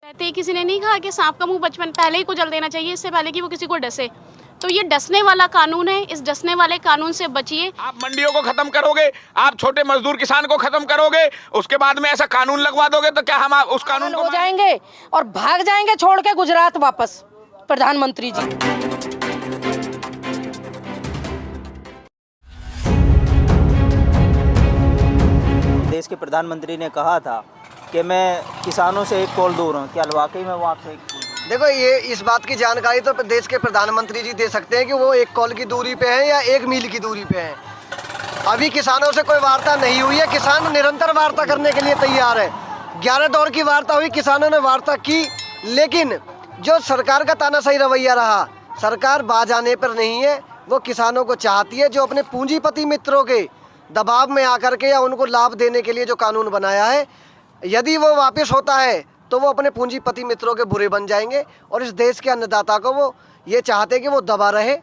कहते हैं किसी ने नहीं कहा कि सांप का मुंह बचपन पहले ही कुचल देना चाहिए, इससे पहले कि वो किसी को डसे। तो ये डसने वाला कानून है, इस डसने वाले कानून से बचिए। आप मंडियों को खत्म करोगे, आप छोटे मजदूर किसान को खत्म करोगे, उसके बाद में ऐसा कानून लगवा दोगे तो क्या हम उस कानून को हो जाएंगे और भाग जाएंगे छोड़ के गुजरात वापस प्रधानमंत्री जी। देश के प्रधानमंत्री ने कहा था कि मैं किसानों से एक कॉल दूर हूँ, क्या वाकई में वो आपसे देखो, ये इस बात की जानकारी तो देश के प्रधानमंत्री जी दे सकते हैं कि वो एक कॉल की दूरी पे हैं या 1 मील की दूरी पे हैं। अभी किसानों से कोई वार्ता नहीं हुई है, किसान निरंतर वार्ता करने के लिए तैयार है। 11 दौर की वार्ता हुई, किसानों ने वार्ता की, लेकिन जो सरकार का तानाशाही रवैया रहा, सरकार बाज आने पर नहीं है। वो किसानों को चाहती है, जो अपने पूंजीपति मित्रों के दबाव में आकर के या उनको लाभ देने के लिए जो कानून बनाया है, यदि वो वापस होता है तो वो अपने पूंजीपति मित्रों के बुरे बन जाएंगे और इस देश के अन्नदाता को वो ये चाहते हैं कि वो दबा रहे।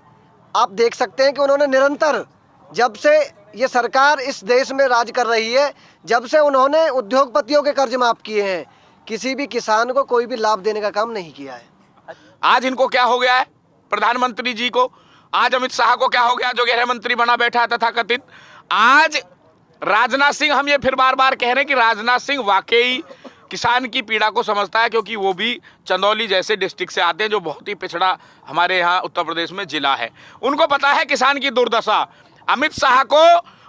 आप देख सकते हैं कि उन्होंने निरंतर, जब से ये सरकार इस देश में राज कर रही है, जब से उन्होंने उद्योगपतियों के कर्ज माफ किए हैं, किसी भी किसान को कोई भी लाभ देने का काम नहीं किया है। आज इनको क्या हो गया है प्रधानमंत्री जी को, आज अमित शाह को क्या हो गया जो गृह मंत्री बना बैठा है तथाकथित। आज राजनाथ सिंह, हम ये फिर बार बार कह रहे हैं कि राजनाथ सिंह वाकई किसान की पीड़ा को समझता है, क्योंकि वो भी चंदौली जैसे डिस्ट्रिक्ट से आते हैं जो बहुत ही पिछड़ा हमारे यहाँ उत्तर प्रदेश में जिला है। उनको पता है किसान की दुर्दशा। अमित शाह को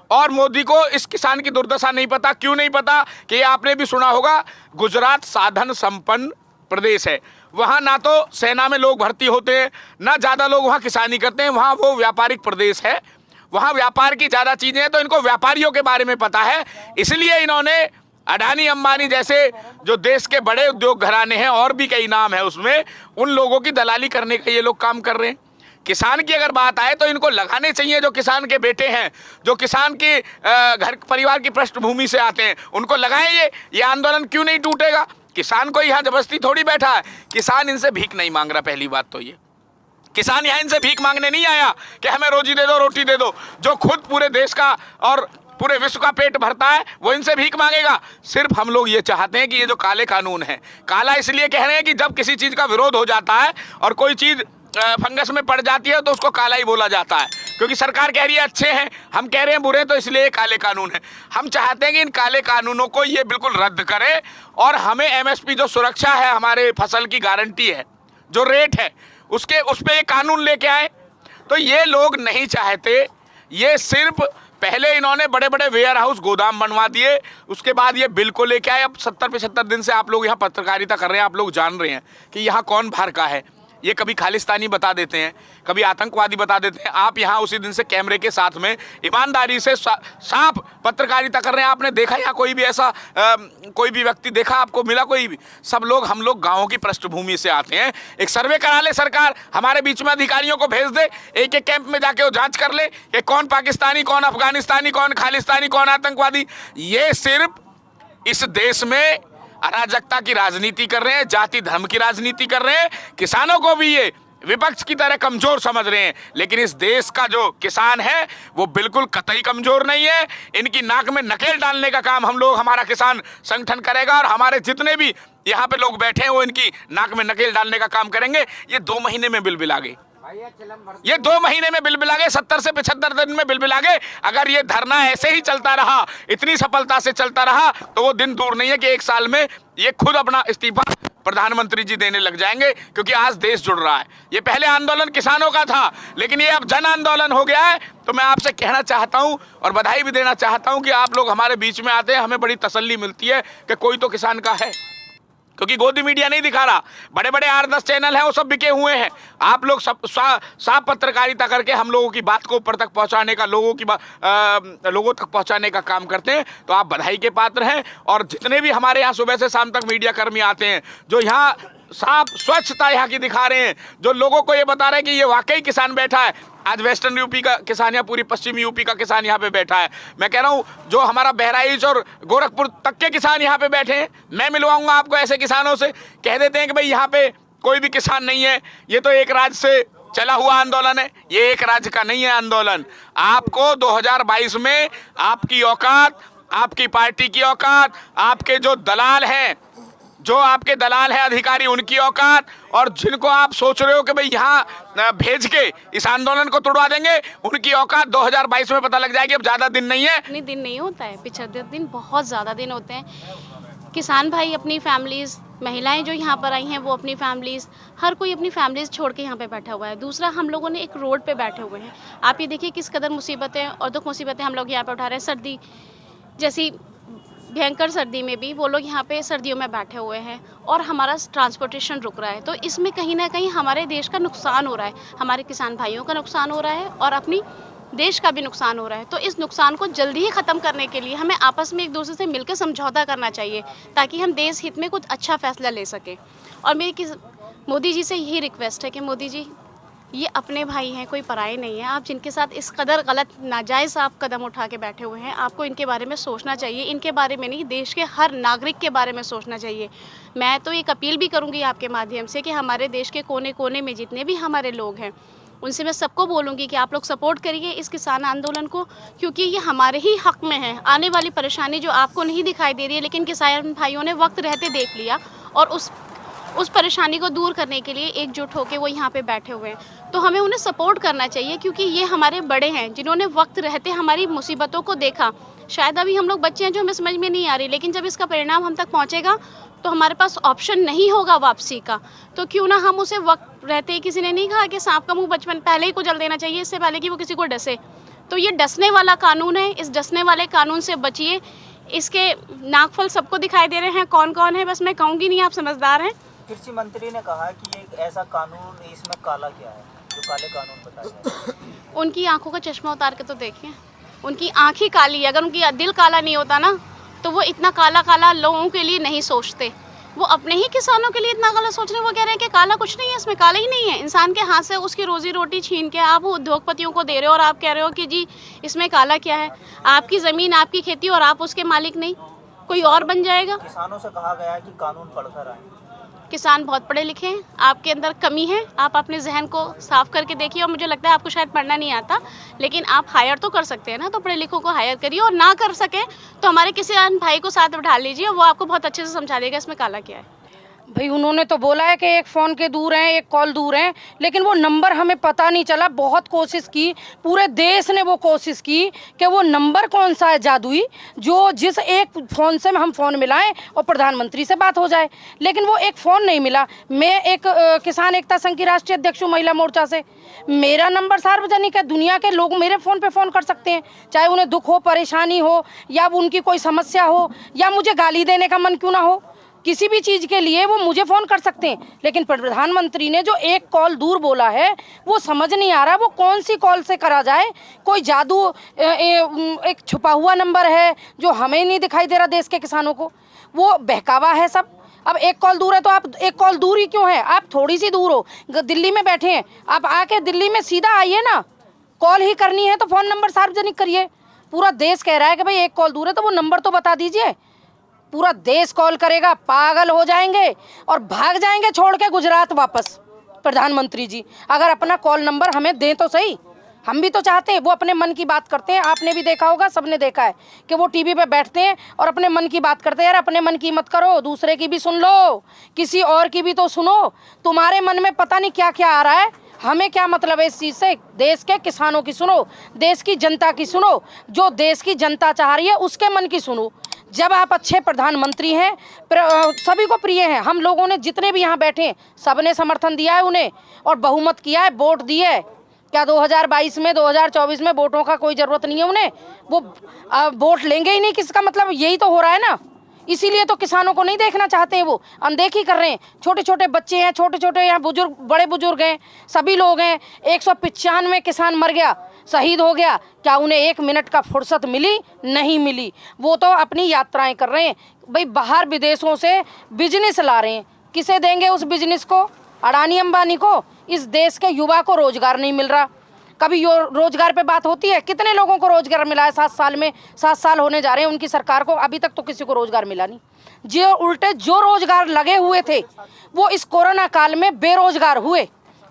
और मोदी को इस किसान की दुर्दशा नहीं पता। क्यों नहीं पता कि आपने भी सुना होगा, गुजरात साधन संपन्न प्रदेश है, वहाँ ना तो सेना में लोग भर्ती होते हैं, ना ज़्यादा लोग वहाँ किसानी करते हैं, वहाँ वो व्यापारिक प्रदेश है, वहाँ व्यापार की ज़्यादा चीज़ें हैं। तो इनको व्यापारियों के बारे में पता है, इसलिए इन्होंने अडानी अंबानी जैसे जो देश के बड़े उद्योग घराने हैं, और भी कई नाम है उसमें, उन लोगों की दलाली करने का ये लोग काम कर रहे हैं। किसान की अगर बात आए तो इनको लगाने चाहिए, जो किसान के बेटे हैं, जो किसान के घर परिवार की पृष्ठभूमि से आते हैं, उनको लगाएं। ये आंदोलन क्यों नहीं टूटेगा? किसान को यहाँ जबरदस्ती थोड़ी बैठा है, किसान इनसे भीख नहीं मांग रहा। पहली बात तो ये, किसान यहाँ इनसे भीख मांगने नहीं आया कि हमें रोजी दे दो, रोटी दे दो। जो खुद पूरे देश का और पूरे विश्व का पेट भरता है वो इनसे भीख मांगेगा। सिर्फ हम लोग ये चाहते हैं कि ये जो काले कानून है, काला इसलिए कह रहे हैं कि जब किसी चीज़ का विरोध हो जाता है और कोई चीज़ फंगस में पड़ जाती है तो उसको काला ही बोला जाता है, क्योंकि सरकार कह रही है अच्छे हैं, हम कह रहे हैं बुरे हैं, तो इसलिए ये काले कानून है। हम चाहते हैं कि इन काले कानूनों को ये बिल्कुल रद्द करे और हमें एमएसपी जो सुरक्षा है, हमारे फसल की गारंटी है, जो रेट है, उस पर ये कानून लेके आए। तो ये लोग नहीं चाहते। ये सिर्फ पहले इन्होंने बड़े बड़े वेयर हाउस गोदाम बनवा दिए, उसके बाद ये बिल को लेके आए। अब 70-75 दिन से आप लोग यहाँ पत्रकारिता कर रहे हैं, आप लोग जान रहे हैं कि यहाँ कौन बाहर का है। ये कभी खालिस्तानी बता देते हैं, कभी आतंकवादी बता देते हैं। आप यहाँ उसी दिन से कैमरे के साथ में ईमानदारी से साफ पत्रकारिता कर रहे हैं। आपने देखा यहाँ कोई भी ऐसा कोई भी व्यक्ति देखा आपको मिला कोई भी? सब लोग, हम लोग गाँवों की पृष्ठभूमि से आते हैं। एक सर्वे करा ले सरकार, हमारे बीच में अधिकारियों को भेज दे, एक एक कैंप में जाके वो जाँच कर ले कि कौन पाकिस्तानी, कौन अफगानिस्तानी, कौन खालिस्तानी, कौन आतंकवादी। ये सिर्फ इस देश में अराजकता की राजनीति कर रहे हैं, जाति धर्म की राजनीति कर रहे हैं। किसानों को भी ये विपक्ष की तरह कमजोर समझ रहे हैं, लेकिन इस देश का जो किसान है वो बिल्कुल कतई कमजोर नहीं है। इनकी नाक में नकेल डालने का काम हम लोग, हमारा किसान संगठन करेगा, और हमारे जितने भी यहाँ पे लोग बैठे हैं वो इनकी नाक में नकेल डालने का काम करेंगे। ये 2 महीने में बिल आ गए, ये 2 महीने में बिल आ गए, 70 से 75 दिन में बिल आ गए। अगर ये धरना ऐसे ही चलता रहा, इतनी सफलता से चलता रहा, तो वो दिन दूर नहीं है कि 1 साल में ये खुद अपना इस्तीफा प्रधानमंत्री जी देने लग जाएंगे, क्योंकि आज देश जुड़ रहा है। ये पहले आंदोलन किसानों का था, लेकिन ये अब जन आंदोलन हो गया है। तो मैं आपसे कहना चाहता हूं और बधाई भी देना चाहता हूं कि आप लोग हमारे बीच में आते हैं, हमें बड़ी तसल्ली मिलती है कि कोई तो किसान का है, क्योंकि गोदी मीडिया नहीं दिखा रहा। बड़े बड़े 8-10 चैनल हैं, वो सब बिके हुए हैं। आप लोग सब साफ पत्रकारिता करके हम लोगों की बात को ऊपर तक पहुंचाने का, लोगों तक पहुंचाने का काम करते हैं। तो आप बधाई के पात्र हैं। और जितने भी हमारे यहाँ सुबह से शाम तक मीडिया कर्मी आते हैं, जो यहाँ साफ स्वच्छता यहाँ की दिखा रहे हैं, जो लोगों को ये बता रहे हैं कि ये वाकई किसान बैठा है। आज वेस्टर्न यूपी का किसान या पूरी पश्चिमी यूपी का किसान यहाँ पे बैठा है। मैं कह रहा हूँ जो हमारा बहराइच और गोरखपुर तक के किसान यहाँ पे बैठे हैं, मैं मिलवाऊंगा आपको ऐसे किसानों से। कह देते हैं कि भाई यहाँ पे कोई भी किसान नहीं है, ये तो एक राज्य से चला हुआ आंदोलन है। ये एक राज्य का नहीं है आंदोलन। आपको 2022 में आपकी औकात, आपकी पार्टी की औकात, आपके जो दलाल हैं, जो आपके दलाल हैं अधिकारी उनकी औकात, और जिनको आप सोच रहे हो कि भाई यहाँ भेज के इस आंदोलन को तोड़वा देंगे, उनकी औकात 2022 में पता लग जाएगी। अब ज्यादा दिन नहीं है। इतने दिन नहीं होता है, 75 दिन बहुत ज़्यादा दिन होते हैं। किसान भाई अपनी फैमिलीज़, महिलाएं जो यहाँ पर आई हैं वो अपनी फैमिलीज़, हर कोई अपनी फैमिलीज़ छोड़ के यहाँ पे बैठा हुआ है। दूसरा, हम लोगों ने एक रोड पे बैठे हुए हैं। आप ये देखिए किस कदर मुसीबतें और दुख मुसीबतें हम लोग यहाँ पे उठा रहे हैं। सर्दी जैसी भयंकर सर्दी में भी वो लोग यहाँ पे सर्दियों में बैठे हुए हैं और हमारा ट्रांसपोर्टेशन रुक रहा है। तो इसमें कहीं ना कहीं हमारे देश का नुकसान हो रहा है, हमारे किसान भाइयों का नुकसान हो रहा है और अपनी देश का भी नुकसान हो रहा है। तो इस नुकसान को जल्दी ही ख़त्म करने के लिए हमें आपस में एक दूसरे से मिलकर समझौता करना चाहिए, ताकि हम देश हित में कुछ अच्छा फैसला ले सकें। और मेरी मोदी जी से यही रिक्वेस्ट है कि मोदी जी, ये अपने भाई हैं, कोई पराये नहीं है। आप जिनके साथ इस कदर गलत नाजायज़ आप कदम उठा के बैठे हुए हैं, आपको इनके बारे में सोचना चाहिए। इनके बारे में नहीं, देश के हर नागरिक के बारे में सोचना चाहिए। मैं तो एक अपील भी करूंगी आपके माध्यम से कि हमारे देश के कोने कोने में जितने भी हमारे लोग हैं, उनसे मैं सबको बोलूँगी कि आप लोग सपोर्ट करिए इस किसान आंदोलन को, क्योंकि ये हमारे ही हक़ में है। आने वाली परेशानी जो आपको नहीं दिखाई दे रही है, लेकिन किसान भाइयों ने वक्त रहते देख लिया और उस परेशानी को दूर करने के लिए एकजुट होकर वो यहाँ पे बैठे हुए हैं। तो हमें उन्हें सपोर्ट करना चाहिए, क्योंकि ये हमारे बड़े हैं जिन्होंने वक्त रहते हमारी मुसीबतों को देखा। शायद अभी हम लोग बच्चे हैं जो हमें समझ में नहीं आ रही, लेकिन जब इसका परिणाम हम तक पहुँचेगा तो हमारे पास ऑप्शन नहीं होगा वापसी का। तो क्यों ना हम उसे वक्त रहते ही, किसी ने नहीं कहा कि सांप का मुँह बचपन पहले ही कुचल देना चाहिए, इससे पहले कि वो किसी को डसे। तो ये डसने वाला कानून है, इस डसने वाले कानून से बचिए। इसके नागफल सबको दिखाई दे रहे हैं, कौन कौन है, बस मैं कहूँगी नहीं, आप समझदार हैं। कृषि मंत्री ने कहा कि ये ऐसा कानून, इसमें काला क्या है, जो काले कानून बताए हैं? उनकी आंखों का चश्मा उतार के तो देखें, उनकी आँख ही काली है। अगर उनकी दिल काला नहीं होता ना, तो वो इतना काला काला लोगों के लिए नहीं सोचते। वो अपने ही किसानों के लिए इतना काला सोच रहे हैं। वो कह रहे हैं कि काला कुछ नहीं है, इसमें काला ही नहीं है। इंसान के हाथ से उसकी रोजी रोटी छीन के आप उद्योगपतियों को दे रहे हो और आप कह रहे हो कि जी इसमें काला क्या है। आपकी ज़मीन, आपकी खेती, और आप उसके मालिक नहीं, कोई और बन जाएगा। किसानों से कहा गया है कि कानून पढ़कर आए। किसान बहुत पढ़े लिखे हैं, आपके अंदर कमी है। आप अपने जहन को साफ करके देखिए। और मुझे लगता है आपको शायद पढ़ना नहीं आता, लेकिन आप हायर तो कर सकते हैं ना, तो पढ़े लिखों को हायर करिए। और ना कर सके तो हमारे किसान भाई को साथ बिठा लीजिए, वो आपको बहुत अच्छे से समझा देगा इसमें काला क्या है। भाई उन्होंने तो बोला है कि एक फ़ोन के दूर हैं, एक कॉल दूर हैं, लेकिन वो नंबर हमें पता नहीं चला। बहुत कोशिश की, पूरे देश ने वो कोशिश की कि वो नंबर कौन सा है जादुई, जो जिस एक फ़ोन से हम फ़ोन मिलाएं और प्रधानमंत्री से बात हो जाए, लेकिन वो एक फ़ोन नहीं मिला। मैं एक किसान एकता संघ की राष्ट्रीय अध्यक्ष हूँ महिला मोर्चा से। मेरा नंबर सार्वजनिक है, दुनिया के लोग मेरे फ़ोन पे फ़ोन कर सकते हैं, चाहे उन्हें दुख हो, परेशानी हो, या उनकी कोई समस्या हो, या मुझे गाली देने का मन क्यों ना हो, किसी भी चीज़ के लिए वो मुझे फ़ोन कर सकते हैं। लेकिन प्रधानमंत्री ने जो एक कॉल दूर बोला है, वो समझ नहीं आ रहा वो कौन सी कॉल से करा जाए। कोई जादू, एक छुपा हुआ नंबर है जो हमें नहीं दिखाई दे रहा देश के किसानों को, वो बहकावा है सब। अब एक कॉल दूर है तो आप एक कॉल दूर ही क्यों है? आप थोड़ी सी दूर हो, दिल्ली में बैठे हैं, आप आके दिल्ली में सीधा आइए ना। कॉल ही करनी है तो फ़ोन नंबर सार्वजनिक करिए। पूरा देश कह रहा है कि भाई एक कॉल दूर है, तो वो नंबर तो बता दीजिए। पूरा देश कॉल करेगा, पागल हो जाएंगे और भाग जाएंगे छोड़ के गुजरात वापस। प्रधानमंत्री जी अगर अपना कॉल नंबर हमें दें तो सही, हम भी तो चाहते हैं। वो अपने मन की बात करते हैं, आपने भी देखा होगा, सबने देखा है कि वो टीवी पे बैठते हैं और अपने मन की बात करते हैं। यार अपने मन की मत करो, दूसरे की भी सुन लो, किसी और की भी तो सुनो। तुम्हारे मन में पता नहीं क्या क्या आ रहा है, हमें क्या मतलब है इस चीज़ से। देश के किसानों की सुनो, देश की जनता की सुनो, जो देश की जनता चाह रही है उसके मन की सुनो। जब आप अच्छे प्रधानमंत्री हैं, सभी को प्रिय हैं, हम लोगों ने जितने भी यहाँ बैठे हैं सबने समर्थन दिया है उन्हें और बहुमत किया है, वोट दिए है। क्या 2022 में 2024 में वोटों का कोई ज़रूरत नहीं है उन्हें? वो वोट लेंगे ही नहीं, किसका मतलब यही तो हो रहा है ना। इसीलिए तो किसानों को नहीं देखना चाहते हैं, वो अनदेखी कर रहे हैं। छोटे छोटे बच्चे हैं, छोटे छोटे यहाँ बुजुर्ग, बड़े बुजुर्ग हैं, सभी लोग हैं। 195 किसान मर गया, शहीद हो गया। क्या उन्हें 1 मिनट का फुर्सत मिली? नहीं मिली। वो तो अपनी यात्राएं कर रहे हैं। भाई बाहर विदेशों से बिजनेस ला रहे हैं, किसे देंगे उस बिजनेस को? अडानी अंबानी को। इस देश के युवा को रोजगार नहीं मिल रहा। कभी रोजगार पे बात होती है? कितने लोगों को रोजगार मिला है 7 साल में? 7 साल होने जा रहे हैं उनकी सरकार को, अभी तक तो किसी को रोजगार मिला नहीं। जो उल्टे जो रोजगार लगे हुए थे वो इस कोरोना काल में बेरोजगार हुए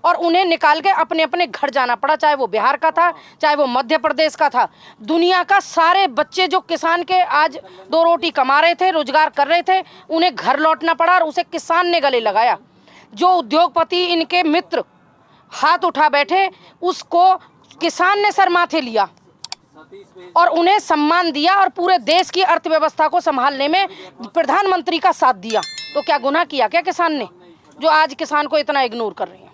और उन्हें निकाल के अपने अपने घर जाना पड़ा, चाहे वो बिहार का था, चाहे वो मध्य प्रदेश का था। दुनिया का सारे बच्चे जो किसान के आज 2 रोटी कमा रहे थे, रोजगार कर रहे थे, उन्हें घर लौटना पड़ा और उसे किसान ने गले लगाया। जो उद्योगपति इनके मित्र हाथ उठा बैठे, उसको किसान ने सर माथे लिया और उन्हें सम्मान दिया और पूरे देश की अर्थव्यवस्था को संभालने में प्रधानमंत्री का साथ दिया। तो क्या गुनाह किया क्या किसान ने, जो आज किसान को इतना इग्नोर कर रहे हैं?